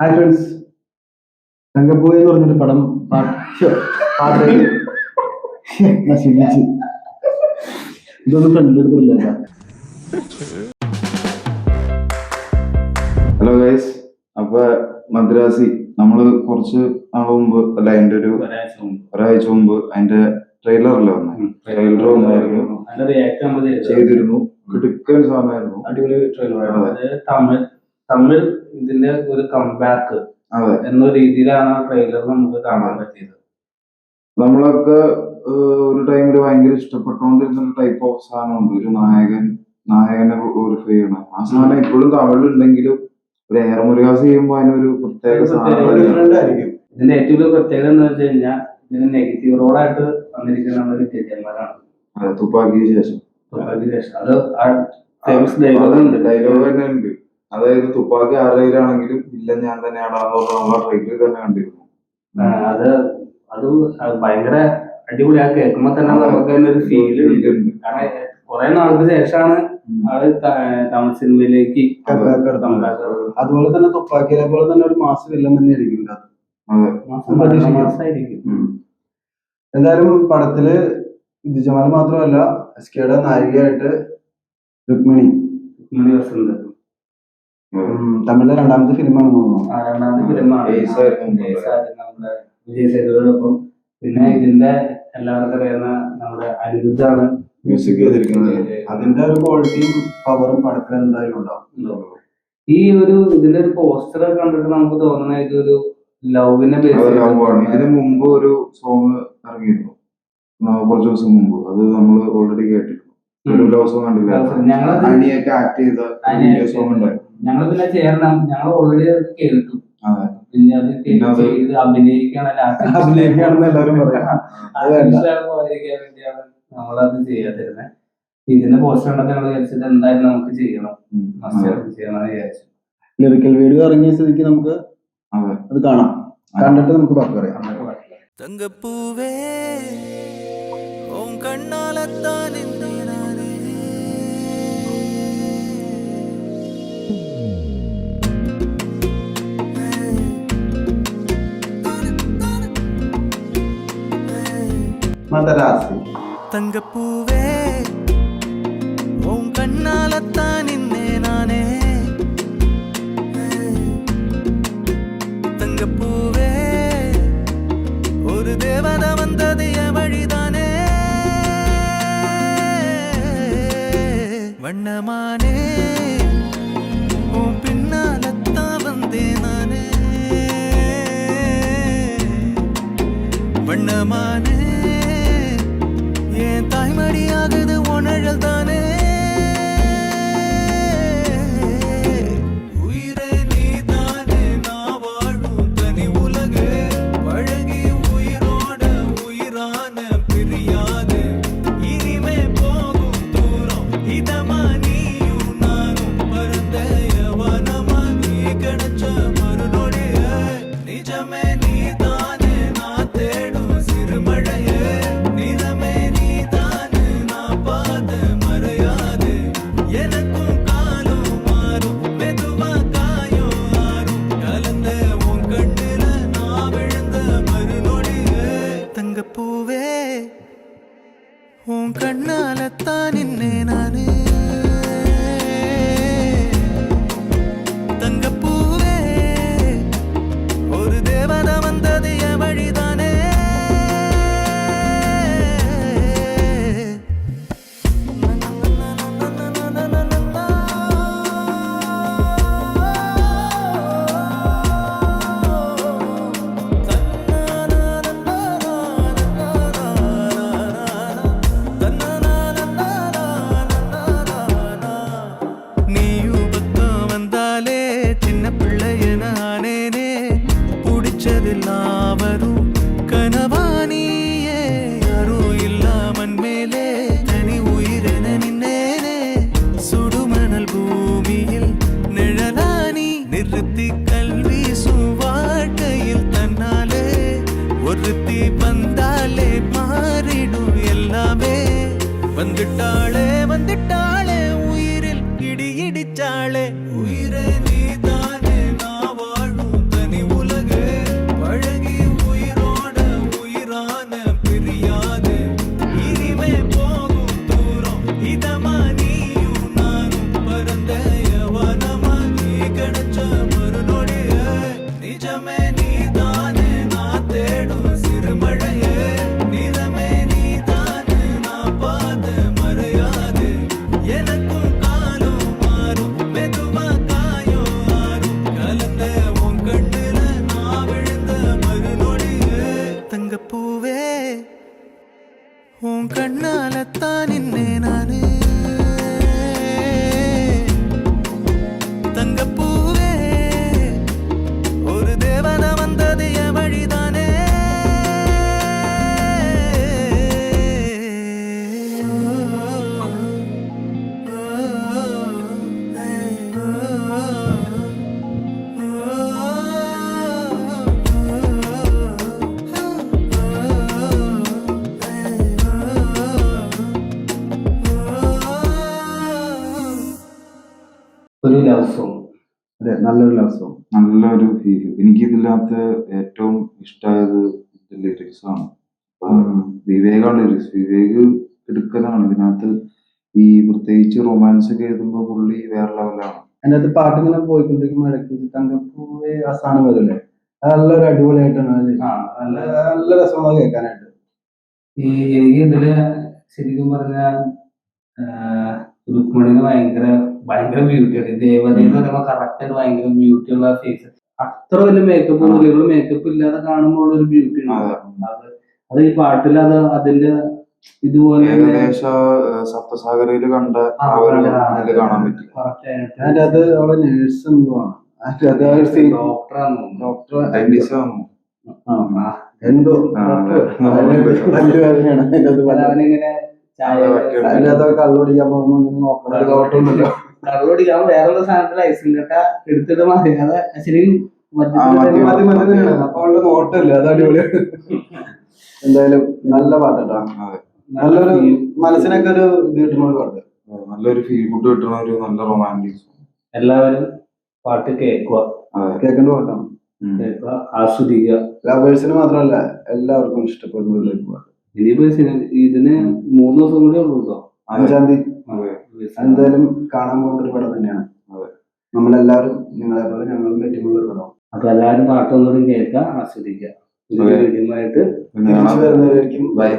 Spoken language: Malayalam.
ഹായ് ഫ്രണ്ട്സ്, തങ്കപ്പൂവി എന്ന് പറഞ്ഞൊരു പടം നശിപ്പിച്ച് ഇതൊന്നും ഫ്രണ്ടിലെടുത്തില്ല. ഹലോ ഗൈസ്, അപ്പൊ മദ്രാസി നമ്മള് കുറച്ച് നാൾ മുമ്പ് അല്ല അതിന്റെ ഒരാഴ്ച മുമ്പ് അതിന്റെ ട്രെയിലറല്ലേ വന്നു. ട്രെയിലർ വന്നായിരുന്നു, ചെയ്തിരുന്നു. കിടുക്കൻ സാധനമായിരുന്നു, അടിപൊളി ട്രെയിലർ. തമിഴ് ഇതിന്റെ ഒരു കംബാക്ക് എന്ന രീതിയിലാണ് ആ ട്രെയിലർ നമുക്ക് കാണാൻ പറ്റിയത്. നമ്മളൊക്കെ ഒരു ടൈമില് ഭയങ്കര ഇഷ്ടപ്പെട്ടുകൊണ്ടിരുന്ന ടൈപ്പ് ഓഫ് സാധനമുണ്ട്, ഒരു നായകനെ ഗ്ലോറിഫൈ ചെയ്യണം. ആ സാധനം ഇപ്പോഴും തമിഴിലുണ്ടെങ്കിലും ഒരു എയർ മുരുകാസ് ചെയ്യുമ്പോൾ അതിനൊരു പ്രത്യേക സാധനം. ഇതിന്റെ ഏറ്റവും വലിയ പ്രത്യേകത എന്ന് വെച്ച് കഴിഞ്ഞാൽ ഇതിന് നെഗറ്റീവ് റോളായിട്ട് വന്നിരിക്കുന്ന നമ്മുടെ ചേച്ചിമാരാണ്. തുപ്പാക്കിയ ശേഷം അത് ഡയലോഗ് തന്നെ ഉണ്ട്. അതായത് തുപ്പാക്കി ആരുടെയിലാണെങ്കിലും ഇല്ല ഞാൻ തന്നെയാണ് ട്രെയിലർ തന്നെ കണ്ടിരുന്നു. അത് ഭയങ്കര അടിപൊളിയാ. കേൾക്കുമ്പോ തന്നെ നമുക്ക് തന്നെ ഒരു ഫീൽ ഉണ്ട്. കാരണം കുറെ നാൾക്ക് ശേഷമാണ് ആള് തമിഴ് സിനിമയിലേക്ക്. അതുപോലെ തന്നെ തുപ്പാക്കിയെ പോലെ തന്നെ ഒരു മാസം വില്ലൻ തന്നെ ആയിരിക്കും. എന്തായാലും പടത്തില് ദിജമാല മാത്രമല്ല, എസ്കെയുടെ നായികയായിട്ട് രുക്മിണി വസന്ത്. തമിഴിലെ രണ്ടാമത്തെ ഫിലിമാണ് തോന്നുന്നു. രണ്ടാമത്തെ ഫിലിമാണ് നമ്മുടെ വിജയ് സേതുപതിയോടൊപ്പം. പിന്നെ ഇതിന്റെ എല്ലാവർക്കും അറിയുന്ന നമ്മുടെ അനിരുദ്ധാണ് മ്യൂസിക് ചെയ്തിരിക്കുന്നത്. അതിന്റെ ഒരു ക്വാളിറ്റിയും പവറും പടത്തിൽ എന്തായാലും ഉണ്ടാവും. ഈ ഇതിന്റെ ഒരു പോസ്റ്റർ കണ്ടിട്ട് നമുക്ക് തോന്നുന്ന ഇതൊരു ലവിനെ ഇതിന് മുമ്പ് ഒരു സോങ് ഇറങ്ങിയിരുന്നു കുറച്ച് ദിവസം മുമ്പ്. അത് നമ്മൾ ഓൾറെഡി കേട്ടിരുന്നു. ഒരു ലവ് സോങ് കണ്ടില്ല, അനിയൊക്കെ ആക്ട് ചെയ്ത സോങ് ഉണ്ടായിരുന്നു. ഞങ്ങൾ പിന്നെ ചേരണം, ഞങ്ങൾ ഓൾറെഡി അത് കേട്ടു. പിന്നെ അത് ചെയ്ത് അഭിനയിക്കുകയാണെന്ന് എല്ലാവരും പറയാം. വേണ്ടിയാണ് നമ്മളത് ചെയ്യാതിരുന്നത്. ഇതിന്റെ പോസ്റ്റർ കണ്ടൊക്കെ ഞങ്ങൾ വിചാരിച്ചത് എന്തായാലും നമുക്ക് ചെയ്യണം ചെയ്യണമെന്ന് വിചാരിച്ചു. ലിറിക്കൽ വീഡിയോ ഇറങ്ങിയ സ്ഥിതിക്ക് നമുക്ക് അത് കാണാം. കണ്ടിട്ട് നമുക്ക് ബാക്കി പറയാം. തങ്കപ്പൂവേ ഓം കണ്ണാലത്താൻ മദ്രാസി. തങ്കപ്പൂവേ ഓം കണ്ണാലത്താൻ ഇന്നേ നാനേ. തങ്കപ്പൂവേ ഒരു ദേവത വന്നത് വഴിതാനേ. വണ്ണമാനേ ഓ പിന്നാലത്താ വந்தே നാനേ. வண்ணமானே ஏன் தாய்மடியாகுது உணழல் தானே. உயிரே நீ தானே நான் வாழும் தனி உலகு. பழகி உயிரோட உயிரான பிரியாது. இனிமே போகும் தூரம் இதமா நீயும் நானும் பரந்த யவனமா நீ கிடைச்ச மறுநொடிய. நிஜமே நீ தானே நான் தேடும் சிறுமழையே. நிறமே நீ தானே நான் பாத மறையாது. எனக்கும் காலம் மாறும் மெதுவா காயம் ஆறும். கலந்த உன் கண்ணுல நான் விழுந்த மறுநொடியே. தங்கப்பூவே உன் கண்ணாலத்தான் நின்னே நானே. தங்கப்பூவே ஒரு தேவதை வந்தது என் வழிதானே. நீயும் பக்கம் வந்தாலே சின்ன பிள்ளையன ஆனேனே. பிடிச்சதெல்லாம் வரும் கனவானியே. யாரும் இல்லாமன் மேலே தனி உயிரென நின்னேனே. சுடுமணல் பூமியில் நிழலானி நிறுத்தி கல்வி வாழ்க்கையில் தன்னாலே. ஒருத்தி வந்தாலே மாறிடும் எல்லாமே. வந்துட்டாளே வந்துட்டாளே உயிரில் இடி இடிச்சாளே. உயிரே நீ தானே நான் வாழும் അതെ, നല്ലൊരു ലവ് സോങ്. നല്ലൊരു ഫീൽ. എനിക്കിതിനകത്ത് ഏറ്റവും ഇഷ്ടമായത് ലിറിക്സ് ആണ്. വിവേകാണ് ലിറിക്സ്. വിവേക് എടുക്കലാണ് ഇതിനകത്ത്. ഈ പ്രത്യേകിച്ച് റൊമാൻസ് ഒക്കെ എഴുതുമ്പോ പുള്ളി വേറെ ലെവലാണ്. അതിന്റെ അകത്ത് പാട്ടിങ്ങനെ പോയിക്കൊണ്ടിരിക്കുമ്പോൾ ഇടയ്ക്ക് തങ്കപ്പൂവേ ആ സാധനം വരുമല്ലേ, അത് നല്ലൊരു അടിപൊളിയായിട്ടാണ് അത്. നല്ല രസമാണ് കേൾക്കാനായിട്ട്. എനിക്ക് ഇതില് ശരിക്കും പറഞ്ഞ രുക്മിണിന് ഭയങ്കര ബ്യൂട്ടിയാണ്. ദേവത എന്ന് പറയുമ്പോൾ കറക്റ്റ് ആയിട്ട് ഭയങ്കര ബ്യൂട്ടി ഉള്ള ഫേസ്. അത്ര വലിയ മേക്കപ്പ് ഒന്നും ഇല്ല, മേക്കപ്പ് ഇല്ലാതെ കാണുമ്പോൾ ഒരു ബ്യൂട്ടി ഉണ്ട്. അത് ഈ പാട്ടിൽ അതിന്റെ ഇതുപോലെ ഏകദേശം സപ്തസാഗരയില് കണ്ട ആ ഒരു ഇതില് കാണാൻ പറ്റി. അതിന്റെ അത് അവളെ നേഴ്സ് എന്തുവാണ്, എന്തോ വലിയ വേദനയാണ് അവനിങ്ങനെ അതിനകത്ത് കള്ളുപിടിക്കാൻ പോകുമ്പോ ഇങ്ങനെ നോക്കണം, കുഴപ്പമൊന്നുമില്ല. കള്ളുപിടിക്കാൻ വേറൊരു സാധനത്തിൽ ഐസിൻ കട്ട എടുത്തിട്ട് മറിയാതെ ശരിക്കും അപ്പൊ അവളുടെ നോട്ടല്ല, അത് അടിപൊളിയാണ്. എന്തായാലും നല്ല പാട്ടാ, നല്ലൊരു മനസ്സിനൊക്കെ ഒരു ഇത് കിട്ടുന്ന ഒരു പാട്ട്, നല്ലൊരു ഫീൽ ഗുഡ് കിട്ടുന്ന ഒരു നല്ല റൊമാൻറ്റിക്. എല്ലാവരും പാട്ട് കേൾക്കേണ്ട പാട്ടാണ്, ആസ്വദിക്കുക. ലവേഴ്സിന് മാത്രമല്ല എല്ലാവർക്കും ഇഷ്ടപ്പെടുന്ന ഒരു പാട്ട്. ഇനിയിപ്പോ ഇതിന് 3 ദിവസം കൂടി ഉള്ളൂ, 5-ാം തീയതി. എന്തായാലും കാണാൻ പോകുന്ന ഒരു പടം തന്നെയാണ്. നമ്മളെല്ലാവരും നിങ്ങളെ പോലെ ഞങ്ങളും പറ്റുന്ന ഒരു പടം. അപ്പൊ എല്ലാവരും പാട്ടൊന്നുകൂടി കേൾക്കുക, ആസ്വദിക്കുക. തിരിച്ചു വരുന്നവരായിരിക്കും. ബൈ.